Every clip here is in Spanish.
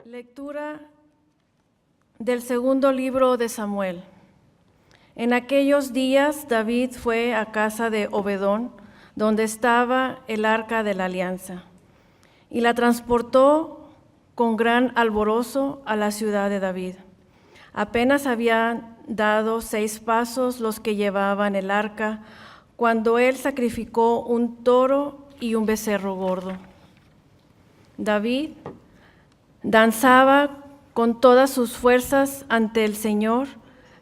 Lectura del segundo libro de Samuel. En aquellos días David fue a casa de Obedón, donde estaba el arca de la alianza, y la transportó con gran alborozo a la ciudad de David. Apenas habían dado 6 pasos los que llevaban el arca, cuando él sacrificó un toro y un becerro gordo. David danzaba con todas sus fuerzas ante el Señor,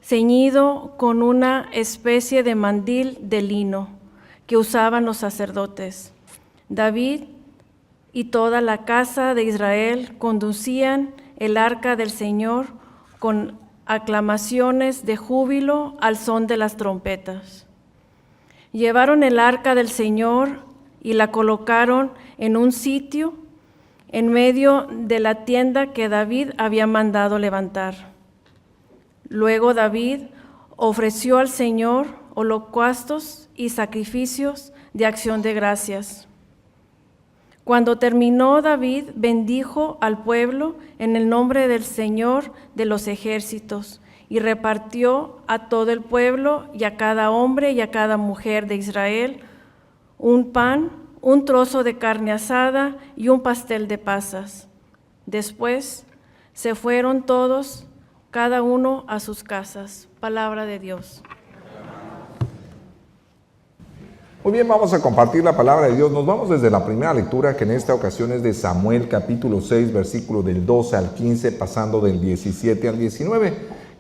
ceñido con una especie de mandil de lino que usaban los sacerdotes. David y toda la casa de Israel conducían el arca del Señor con aclamaciones de júbilo al son de las trompetas. Llevaron el arca del Señor y la colocaron en un sitio en medio de la tienda que David había mandado levantar. Luego David ofreció al Señor holocaustos y sacrificios de acción de gracias. Cuando terminó, David bendijo al pueblo en el nombre del Señor de los ejércitos y repartió a todo el pueblo y a cada hombre y a cada mujer de Israel un pan, un trozo de carne asada y un pastel de pasas. Después se fueron todos, cada uno a sus casas. Palabra de Dios. Muy bien, vamos a compartir la palabra de Dios. Nos vamos desde la primera lectura, que en esta ocasión es de Samuel, capítulo 6, versículo del 12 al 15, pasando del 17 al 19.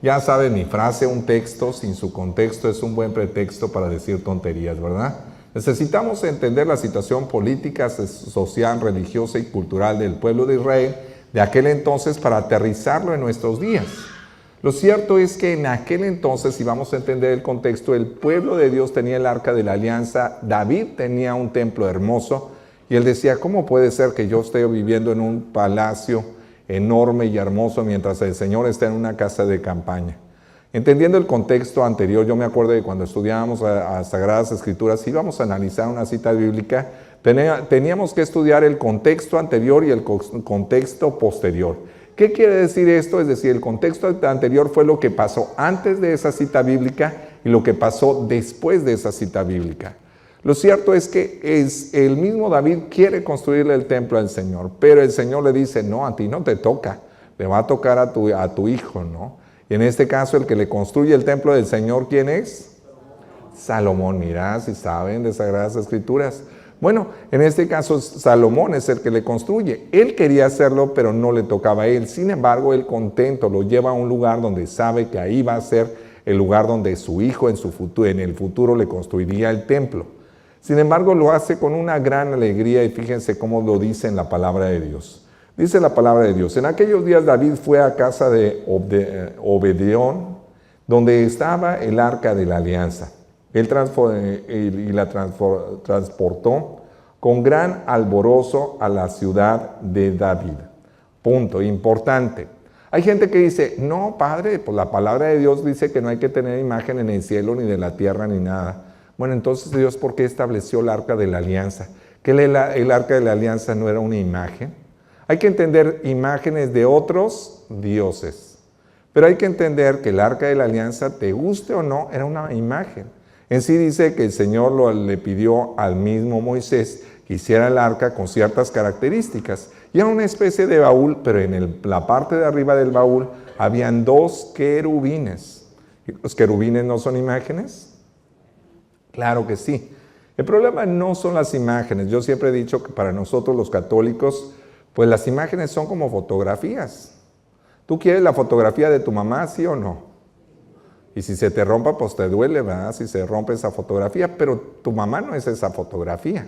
Ya saben mi frase, un texto sin su contexto es un buen pretexto para decir tonterías, ¿verdad? Necesitamos entender la situación política, social, religiosa y cultural del pueblo de Israel de aquel entonces para aterrizarlo en nuestros días. Lo cierto es que en aquel entonces, si vamos a entender el contexto, el pueblo de Dios tenía el arca de la alianza, David tenía un templo hermoso, y él decía, ¿cómo puede ser que yo esté viviendo en un palacio enorme y hermoso mientras el Señor está en una casa de campaña? Entendiendo el contexto anterior, yo me acuerdo de cuando estudiábamos a Sagradas Escrituras, íbamos a analizar una cita bíblica, teníamos que estudiar el contexto anterior y el contexto posterior. ¿Qué quiere decir esto? Es decir, el contexto anterior fue lo que pasó antes de esa cita bíblica y lo que pasó después de esa cita bíblica. Lo cierto es que el mismo David quiere construirle el templo al Señor, pero el Señor le dice, no, a ti no te toca, le va a tocar a tu hijo, ¿no? Y en este caso el que le construye el templo del Señor, ¿quién es? Salomón. Mirá, si saben de Sagradas Escrituras. Bueno, en este caso Salomón es el que le construye. Él quería hacerlo, pero no le tocaba a él. Sin embargo, él contento lo lleva a un lugar donde sabe que ahí va a ser el lugar donde su hijo en el futuro le construiría el templo. Sin embargo, lo hace con una gran alegría y fíjense cómo lo dice en la palabra de Dios. Dice la palabra de Dios, en aquellos días David fue a casa de Obedón, donde estaba el arca de la alianza. Él la transportó con gran alborozo a la ciudad de David. Punto, importante. Hay gente que dice, no, padre, pues la palabra de Dios dice que no hay que tener imagen en el cielo, ni de la tierra, ni nada. Bueno, entonces Dios, ¿por qué estableció el arca de la alianza? ¿Que el arca de la alianza no era una imagen? Hay que entender imágenes de otros dioses. Pero hay que entender que el arca de la alianza, te guste o no, era una imagen. En sí dice que el Señor le pidió al mismo Moisés que hiciera el arca con ciertas características. Y era una especie de baúl, pero en la parte de arriba del baúl habían 2 querubines. ¿Los querubines no son imágenes? Claro que sí. El problema no son las imágenes. Yo siempre he dicho que para nosotros los católicos, pues las imágenes son como fotografías. ¿Tú quieres la fotografía de tu mamá, sí o no? Y si se te rompa, pues te duele, ¿verdad? Si se rompe esa fotografía, pero tu mamá no es esa fotografía.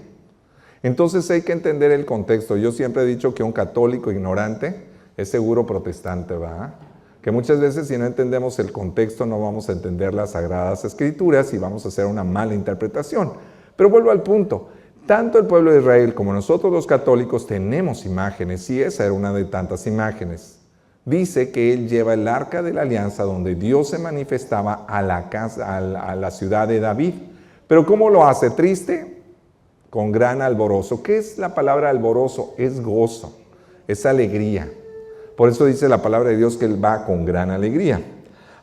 Entonces hay que entender el contexto. Yo siempre he dicho que un católico ignorante es seguro protestante, ¿verdad? Que muchas veces si no entendemos el contexto no vamos a entender las Sagradas Escrituras y vamos a hacer una mala interpretación. Pero vuelvo al punto. Tanto el pueblo de Israel como nosotros los católicos tenemos imágenes y esa era una de tantas imágenes. Dice que él lleva el arca de la alianza donde Dios se manifestaba a la ciudad de David. Pero ¿cómo lo hace? ¿Triste? Con gran alborozo. ¿Qué es la palabra alborozo? Es gozo, es alegría. Por eso dice la palabra de Dios que él va con gran alegría.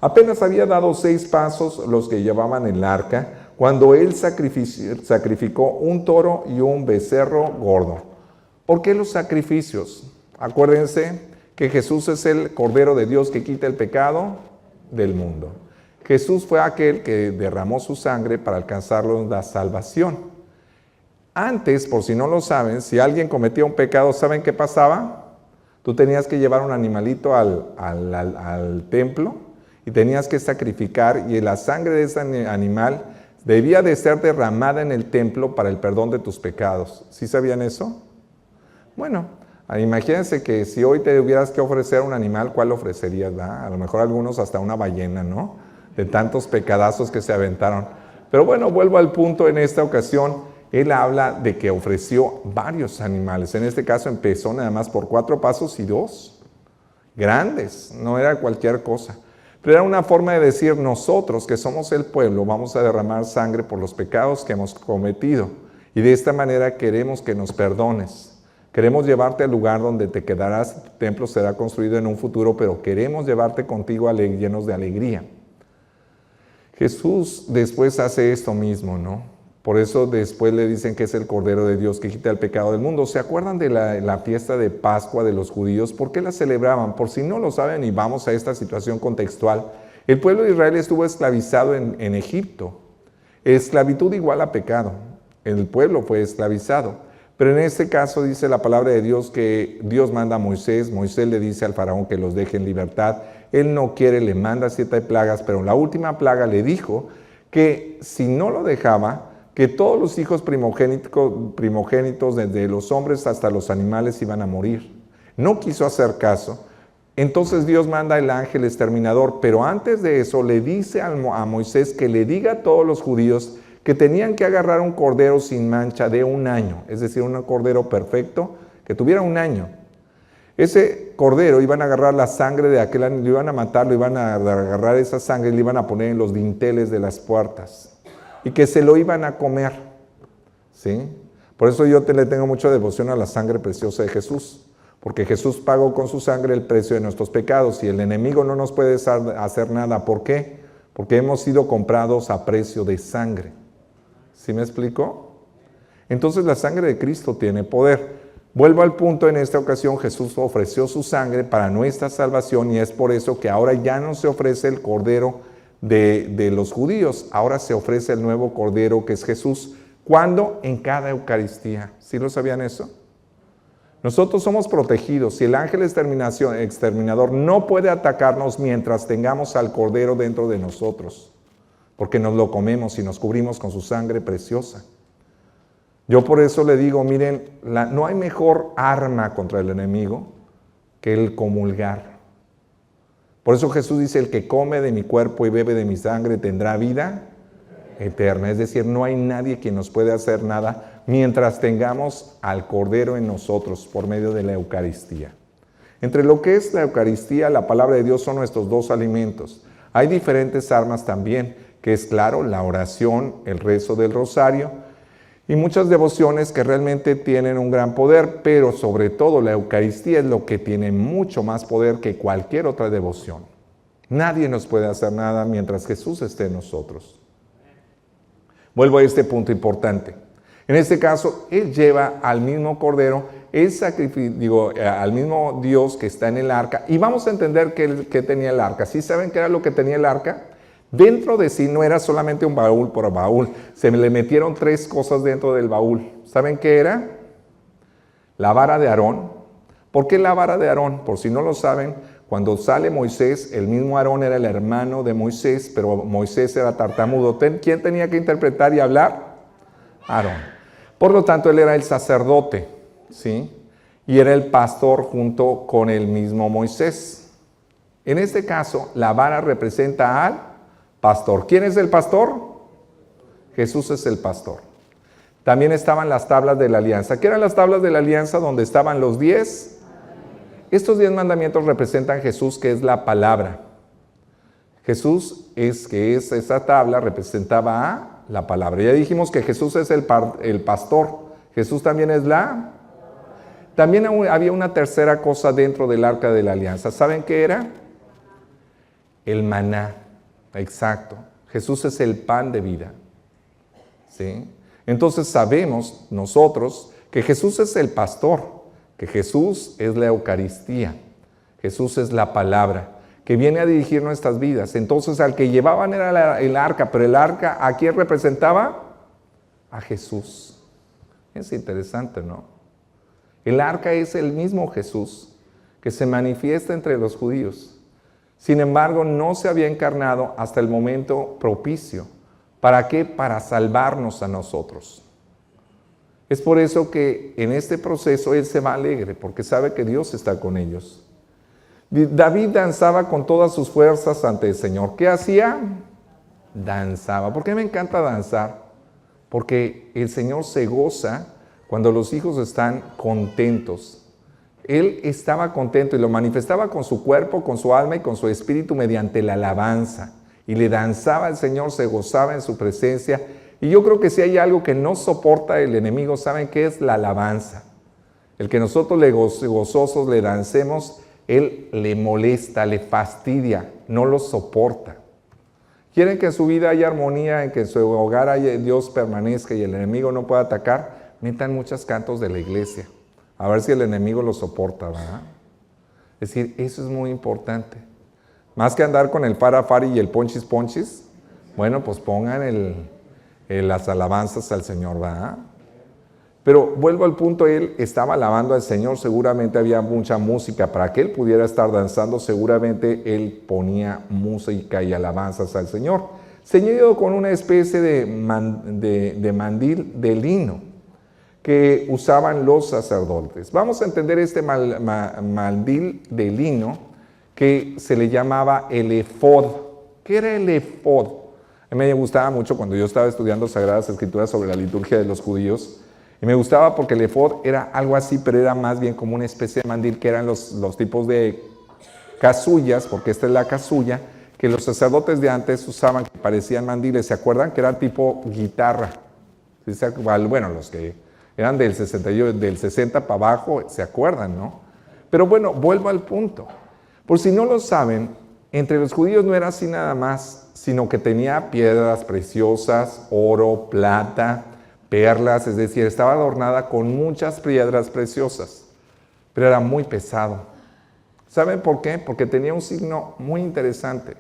Apenas había dado 6 pasos los que llevaban el arca, cuando él sacrificó un toro y un becerro gordo. ¿Por qué los sacrificios? Acuérdense que Jesús es el Cordero de Dios que quita el pecado del mundo. Jesús fue aquel que derramó su sangre para alcanzarlos la salvación. Antes, por si no lo saben, si alguien cometía un pecado, ¿saben qué pasaba? Tú tenías que llevar un animalito al templo y tenías que sacrificar, y la sangre de ese animal debía de ser derramada en el templo para el perdón de tus pecados. ¿Sí sabían eso? Bueno, imagínense que si hoy te tuvieras que ofrecer un animal, ¿cuál ofrecerías? ¿Verdad? A lo mejor algunos hasta una ballena, ¿no? De tantos pecadazos que se aventaron. Pero bueno, vuelvo al punto. En esta ocasión, él habla de que ofreció varios animales. En este caso empezó nada más por 4 pasos y 2 grandes, no era cualquier cosa. Pero era una forma de decir, nosotros que somos el pueblo, vamos a derramar sangre por los pecados que hemos cometido. Y de esta manera queremos que nos perdones. Queremos llevarte al lugar donde te quedarás, tu templo será construido en un futuro, pero queremos llevarte contigo llenos de alegría. Jesús después hace esto mismo, ¿no? Por eso después le dicen que es el Cordero de Dios que quita el pecado del mundo. ¿Se acuerdan de la fiesta de Pascua de los judíos? ¿Por qué la celebraban? Por si no lo saben, y vamos a esta situación contextual. El pueblo de Israel estuvo esclavizado en Egipto. Esclavitud igual a pecado. El pueblo fue esclavizado. Pero en este caso dice la palabra de Dios que Dios manda a Moisés. Moisés le dice al faraón que los deje en libertad. Él no quiere, le manda 7 plagas, pero la última plaga le dijo que si no lo dejaba, que todos los hijos primogénitos, desde los hombres hasta los animales, iban a morir. No quiso hacer caso. Entonces Dios manda el ángel exterminador, pero antes de eso le dice a Moisés que le diga a todos los judíos que tenían que agarrar un cordero sin mancha de 1 año, es decir, un cordero perfecto que tuviera 1 año. Ese cordero iban a agarrar la sangre de aquel año, lo iban a matar, lo iban a agarrar esa sangre y le iban a poner en los dinteles de las puertas y que se lo iban a comer, ¿sí? Por eso yo le tengo mucha devoción a la sangre preciosa de Jesús, porque Jesús pagó con su sangre el precio de nuestros pecados y el enemigo no nos puede hacer nada. ¿Por qué? Porque hemos sido comprados a precio de sangre. ¿Sí me explico? Entonces la sangre de Cristo tiene poder. Vuelvo al punto, en esta ocasión Jesús ofreció su sangre para nuestra salvación y es por eso que ahora ya no se ofrece el cordero de los judíos, ahora se ofrece el nuevo cordero que es Jesús. ¿Cuándo? En cada Eucaristía. ¿Sí lo sabían eso? Nosotros somos protegidos. Si el ángel exterminador no puede atacarnos mientras tengamos al cordero dentro de nosotros, porque nos lo comemos y nos cubrimos con su sangre preciosa. Yo por eso le digo, miren, no hay mejor arma contra el enemigo que el comulgar. Por eso Jesús dice, el que come de mi cuerpo y bebe de mi sangre tendrá vida eterna. Es decir, no hay nadie que nos pueda hacer nada mientras tengamos al Cordero en nosotros por medio de la Eucaristía. Entre lo que es la Eucaristía, la palabra de Dios son nuestros 2 alimentos. Hay diferentes armas también, que es claro, la oración, el rezo del rosario y muchas devociones que realmente tienen un gran poder, pero sobre todo la Eucaristía es lo que tiene mucho más poder que cualquier otra devoción. Nadie nos puede hacer nada mientras Jesús esté en nosotros. Vuelvo a este punto importante. En este caso, Él lleva al mismo Cordero, al mismo Dios que está en el arca, y vamos a entender qué tenía el arca. ¿Sí saben qué era lo que tenía el arca? Dentro de sí no era solamente un baúl por baúl, se le metieron 3 cosas dentro del baúl. ¿Saben qué era? La vara de Aarón. ¿Por qué la vara de Aarón? Por si no lo saben, cuando sale Moisés, el mismo Aarón era el hermano de Moisés, pero Moisés era tartamudo. ¿Quién tenía que interpretar y hablar? Aarón. Por lo tanto, él era el sacerdote, ¿sí? Y era el pastor junto con el mismo Moisés. En este caso, la vara representa al pastor. ¿Quién es el pastor? Jesús es el pastor. También estaban las tablas de la alianza. ¿Qué eran las tablas de la alianza? Donde estaban los 10. Estos 10 mandamientos representan a Jesús, que es la palabra. Jesús esa tabla representaba a la palabra. Ya dijimos que Jesús es el pastor. Jesús también es También había una tercera cosa dentro del arca de la alianza. ¿Saben qué era? El maná. Exacto. Jesús es el pan de vida. ¿Sí? Entonces sabemos nosotros que Jesús es el pastor, que Jesús es la Eucaristía, Jesús es la palabra, que viene a dirigir nuestras vidas. Entonces al que llevaban era el arca, pero el arca, ¿a quién representaba? A Jesús. Es interesante, ¿no? El arca es el mismo Jesús que se manifiesta entre los judíos. Sin embargo, no se había encarnado hasta el momento propicio. ¿Para qué? Para salvarnos a nosotros. Es por eso que en este proceso él se va alegre, porque sabe que Dios está con ellos. David danzaba con todas sus fuerzas ante el Señor. ¿Qué hacía? Danzaba. ¿Por qué me encanta danzar? Porque el Señor se goza cuando los hijos están contentos. Él estaba contento y lo manifestaba con su cuerpo, con su alma y con su espíritu mediante la alabanza. Y le danzaba al Señor, se gozaba en su presencia. Y yo creo que si hay algo que no soporta el enemigo, ¿saben qué es? La alabanza. El que nosotros gozosos le dancemos, él le molesta, le fastidia, no lo soporta. ¿Quieren que en su vida haya armonía, en que en su hogar Dios permanezca y el enemigo no pueda atacar? Metan muchos cantos de la iglesia, a ver si el enemigo lo soporta, ¿verdad? Es decir, eso es muy importante. Más que andar con el farafari y el ponchis ponchis, bueno, pues pongan las alabanzas al Señor, ¿verdad? Pero vuelvo al punto, él estaba alabando al Señor, seguramente había mucha música, para que él pudiera estar danzando, seguramente él ponía música y alabanzas al Señor, ceñido con una especie de mandil de lino que usaban los sacerdotes. Vamos a entender este mandil de lino que se le llamaba el efod. ¿Qué era el efod? A mí me gustaba mucho cuando yo estaba estudiando Sagradas Escrituras sobre la liturgia de los judíos, y me gustaba porque el efod era algo así, pero era más bien como una especie de mandil, que eran los tipos de casullas, porque esta es la casulla, que los sacerdotes de antes usaban, que parecían mandiles. ¿Se acuerdan? Que eran tipo guitarra. ¿Sí? Bueno, los que eran del 60 para abajo, ¿se acuerdan, no? Pero bueno, vuelvo al punto. Por si no lo saben, entre los judíos no era así nada más, sino que tenía piedras preciosas, oro, plata, perlas, es decir, estaba adornada con muchas piedras preciosas, pero era muy pesado. ¿Saben por qué? Porque tenía un signo muy interesante.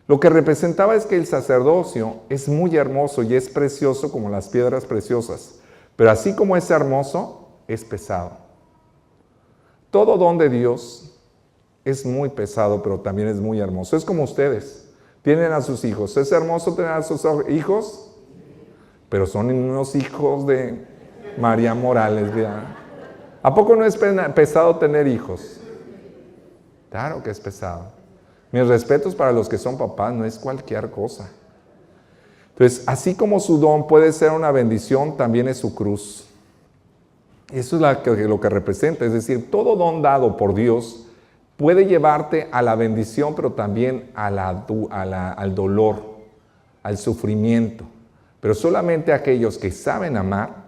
Lo que representaba es que el sacerdocio es muy hermoso y es precioso como las piedras preciosas, pero así como es hermoso, es pesado. Todo don de Dios es muy pesado, pero también es muy hermoso. Es como ustedes, tienen a sus hijos. ¿Es hermoso tener a sus hijos? Pero son unos hijos de María Morales, ¿verdad? ¿A poco no es pesado tener hijos? Claro que es pesado. Mis respetos para los que son papás, no es cualquier cosa. Entonces, así como su don puede ser una bendición, también es su cruz. Eso es lo que representa, es decir, todo don dado por Dios puede llevarte a la bendición, pero también al dolor, al sufrimiento. Pero solamente aquellos que saben amar,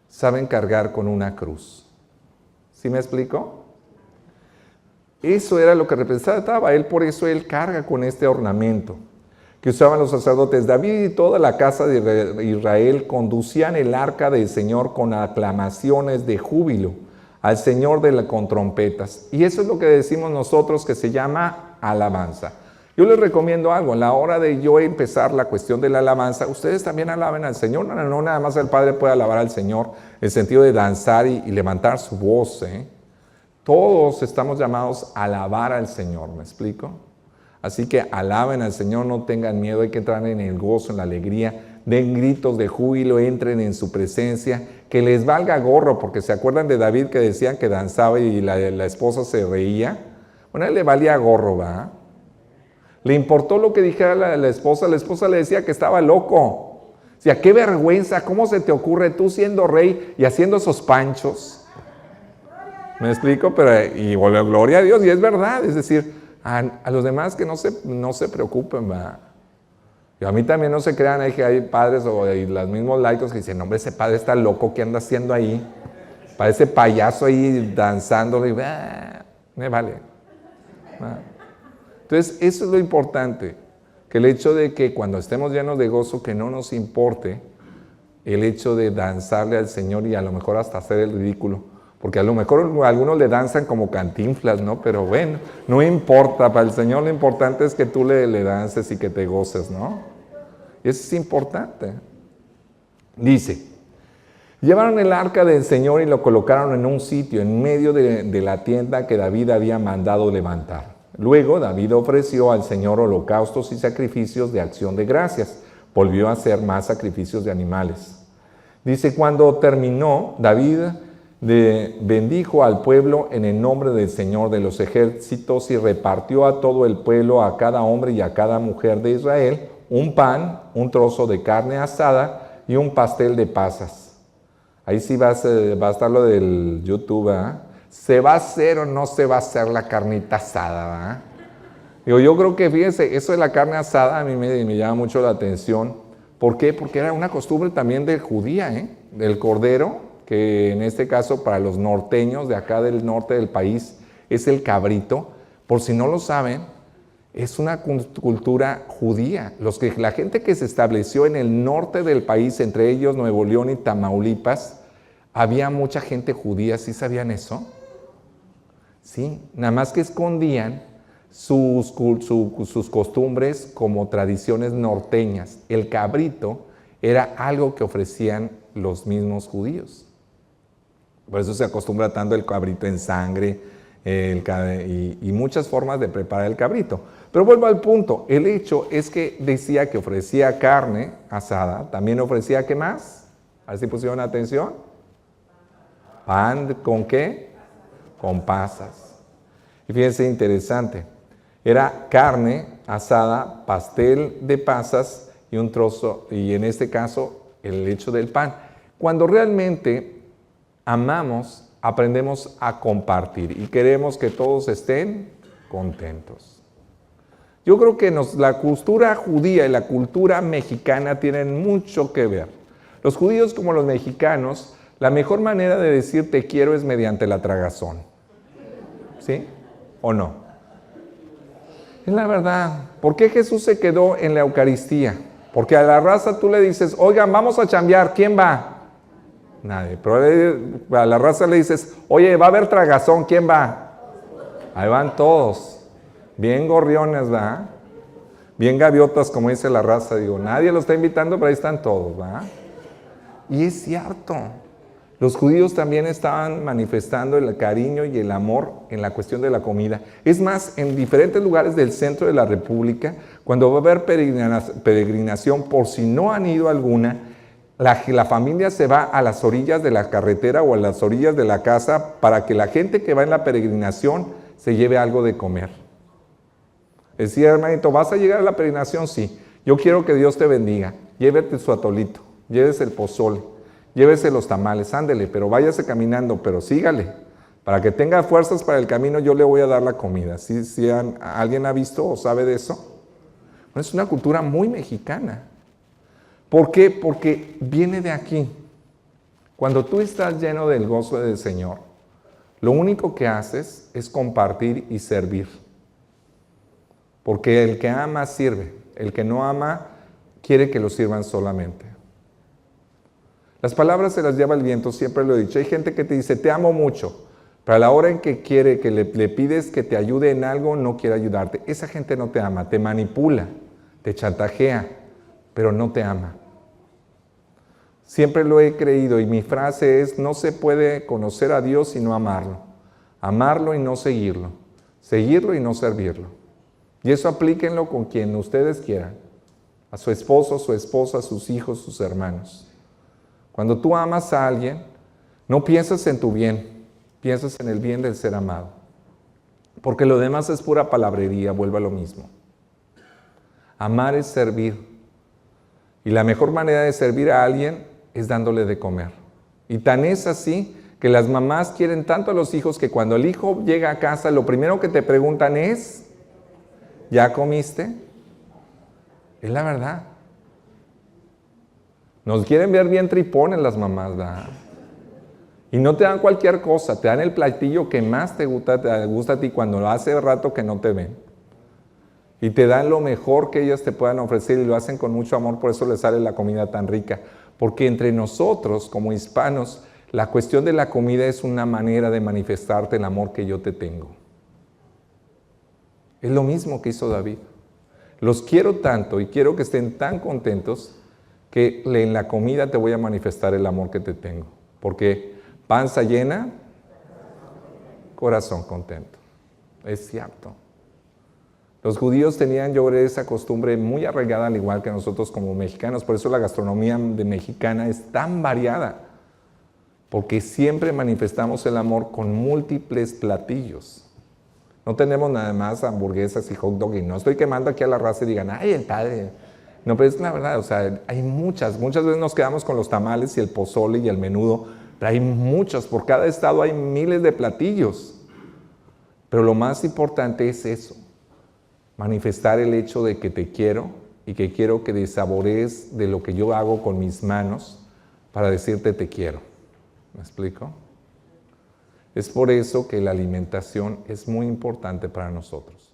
saben cargar con una cruz. ¿Sí me explico? Eso era lo que representaba él, por eso él carga con este ornamento que usaban los sacerdotes. David y toda la casa de Israel conducían el arca del Señor con aclamaciones de júbilo al Señor con trompetas. Y eso es lo que decimos nosotros, que se llama alabanza. Yo les recomiendo algo, a la hora de yo empezar la cuestión de la alabanza, ustedes también alaben al Señor. No nada más el Padre puede alabar al Señor, en el sentido de danzar y levantar su voz, ¿eh? Todos estamos llamados a alabar al Señor, ¿me explico? Así que alaben al Señor, no tengan miedo, hay que entrar en el gozo, en la alegría, den gritos de júbilo, entren en su presencia, que les valga gorro, porque ¿se acuerdan de David que decían que danzaba y la esposa se reía? Bueno, a él le valía gorro, ¿va? Le importó lo que dijera la esposa le decía que estaba loco. O sea, qué vergüenza, ¿cómo se te ocurre tú siendo rey y haciendo esos panchos? ¿Me explico? Pero, y gloria a Dios, y es verdad, es decir, a los demás que no se preocupen, ¿va? Y a mí también no se crean, que hay padres y los mismos laicos que dicen, hombre, ese padre está loco, ¿qué anda haciendo ahí? Parece payaso ahí danzándole, me vale. Entonces, eso es lo importante, que el hecho de que cuando estemos llenos de gozo, que no nos importe el hecho de danzarle al Señor y a lo mejor hasta hacer el ridículo, porque a lo mejor algunos le danzan como Cantinflas, ¿no? Pero bueno, no importa, para el Señor lo importante es que tú le dances y que te goces, ¿no? Y eso es importante. Dice, llevaron el arca del Señor y lo colocaron en un sitio, en medio de la tienda que David había mandado levantar. Luego David ofreció al Señor holocaustos y sacrificios de acción de gracias. Volvió a hacer más sacrificios de animales. Dice, cuando terminó, David bendijo al pueblo en el nombre del Señor de los ejércitos y repartió a todo el pueblo, a cada hombre y a cada mujer de Israel, un pan, un trozo de carne asada y un pastel de pasas. Ahí sí va a estar lo del YouTube, ¿eh? ¿Se va a hacer o no se va a hacer la carnita asada? ¿Verdad? Digo, yo creo que, fíjense, eso de la carne asada a mí me llama mucho la atención. ¿Por qué? Porque era una costumbre también de judía, del cordero, que en este caso para los norteños de acá del norte del país es el cabrito. Por si no lo saben, es una cultura judía. La gente que se estableció en el norte del país, entre ellos Nuevo León y Tamaulipas, había mucha gente judía. ¿Sí sabían eso? Sí, nada más que escondían sus costumbres como tradiciones norteñas. El cabrito era algo que ofrecían los mismos judíos. Por eso se acostumbra tanto el cabrito en sangre y muchas formas de preparar el cabrito. Pero vuelvo al punto, el hecho es que decía que ofrecía carne asada, también ofrecía, ¿qué más? A ver si pusieron atención. Pan, ¿con qué? Con pasas. Y fíjense, interesante, era carne asada, pastel de pasas y un trozo, y en este caso, el hecho del pan. Cuando realmente amamos, aprendemos a compartir y queremos que todos estén contentos. Yo creo que la cultura judía y la cultura mexicana tienen mucho que ver. Los judíos como los mexicanos, la mejor manera de decir te quiero es mediante la tragazón. ¿Sí? ¿O no? Es la verdad. ¿Por qué Jesús se quedó en la Eucaristía? Porque a la raza tú le dices, oigan, vamos a chambear, ¿quién va? Nadie. Pero a la raza le dices, oye, va a haber tragazón, ¿quién va? Ahí van todos. Bien gorriones, ¿verdad? Bien gaviotas, como dice la raza. Digo, nadie los está invitando, pero ahí están todos, ¿verdad? Y es cierto. Los judíos también estaban manifestando el cariño y el amor en la cuestión de la comida. Es más, en diferentes lugares del centro de la República, cuando va a haber peregrinación, por si no han ido a alguna, la familia se va a las orillas de la carretera o a las orillas de la casa para que la gente que va en la peregrinación se lleve algo de comer. Decía, hermanito, ¿vas a llegar a la peregrinación? Sí. Yo quiero que Dios te bendiga. Llévete su atolito, llévese el pozole, llévese los tamales, ándele, pero váyase caminando, pero sígale. Para que tenga fuerzas para el camino, yo le voy a dar la comida. ¿Sí, alguien ha visto o sabe de eso? Bueno, es una cultura muy mexicana. ¿Por qué? Porque viene de aquí. Cuando tú estás lleno del gozo del Señor, lo único que haces es compartir y servir. Porque el que ama sirve, el que no ama quiere que lo sirvan solamente. Las palabras se las lleva el viento, siempre lo he dicho. Hay gente que te dice, te amo mucho, pero a la hora en que quiere, que le pides que te ayude en algo, no quiere ayudarte. Esa gente no te ama, te manipula, te chantajea, pero no te ama. Siempre lo he creído y mi frase es, no se puede conocer a Dios sino amarlo. Amarlo y no seguirlo. Seguirlo y no servirlo. Y eso aplíquenlo con quien ustedes quieran. A su esposo, su esposa, a sus hijos, sus hermanos. Cuando tú amas a alguien, no piensas en tu bien, piensas en el bien del ser amado. Porque lo demás es pura palabrería, vuelve a lo mismo. Amar es servir. Y la mejor manera de servir a alguien es dándole de comer. Y tan es así que las mamás quieren tanto a los hijos que cuando el hijo llega a casa, lo primero que te preguntan es, ¿ya comiste? Es la verdad. Nos quieren ver bien tripones las mamás, ¿verdad? Y no te dan cualquier cosa, te dan el platillo que más te gusta a ti cuando hace rato que no te ven. Y te dan lo mejor que ellas te puedan ofrecer y lo hacen con mucho amor, por eso les sale la comida tan rica. Porque entre nosotros, como hispanos, la cuestión de la comida es una manera de manifestarte el amor que yo te tengo. Es lo mismo que hizo David. Los quiero tanto y quiero que estén tan contentos que en la comida te voy a manifestar el amor que te tengo. Porque panza llena, corazón contento. Es cierto. Los judíos tenían, yo creo, esa costumbre muy arraigada, al igual que nosotros como mexicanos. Por eso la gastronomía mexicana es tan variada. Porque siempre manifestamos el amor con múltiples platillos. No tenemos nada más hamburguesas y hot dog. Y no estoy quemando aquí a la raza y digan, ¡ay, el padre! No, pero es la verdad, o sea, hay muchas veces nos quedamos con los tamales y el pozole y el menudo, pero hay muchos, por cada estado hay miles de platillos. Pero lo más importante es eso, manifestar el hecho de que te quiero y que quiero que desaborees de lo que yo hago con mis manos para decirte te quiero. ¿Me explico? Es por eso que la alimentación es muy importante para nosotros.